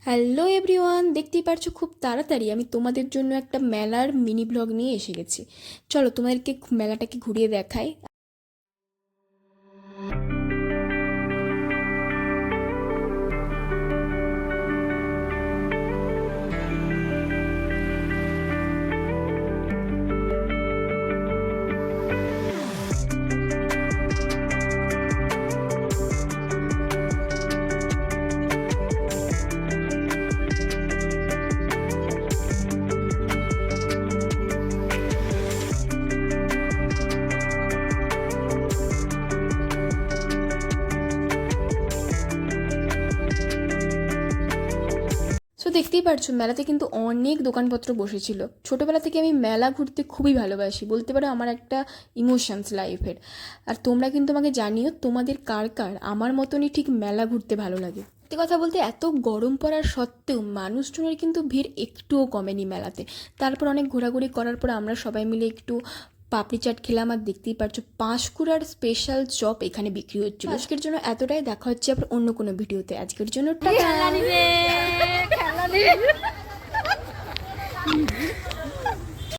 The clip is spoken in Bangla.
হ্যালো এভরিওয়ান, দেখতেই পারছো খুব তাড়াতাড়ি আমি তোমাদের জন্য একটা মেলার মিনি ব্লগ নিয়ে এসে গেছি। চলো তোমাদেরকে মেলাটাকে ঘুরিয়ে দেখাই। সো দেখতেই পারছো মেলাতে কিন্তু অনেক দোকানপত্র বসেছিল। ছোটোবেলা থেকে আমি মেলা ঘুরতে খুবই ভালোবাসি, বলতে পারো আমার একটা ইমোশনস লাইফের। আর তোমরা কিন্তু আমাকে জানিও তোমাদের কার কার আমার মতনই ঠিক মেলা ঘুরতে ভালো লাগে। সত্যি কথা বলতে এত গরম পড়ার সত্ত্বেও মানুষজনের কিন্তু ভিড় একটুও কমেনি মেলাতে। তারপর অনেক ঘোরাঘুরি করার পর আমরা সবাই মিলে একটু পাপড়ি চাট খেলাম। আর দেখতেই পারছো পাঁশকুড়ার স্পেশাল চপ এখানে বিক্রি হচ্ছিল। আজকের জন্য এতটাই, দেখা হচ্ছে আবার অন্য কোনো ভিডিওতে। আজকের জন্য টাটা।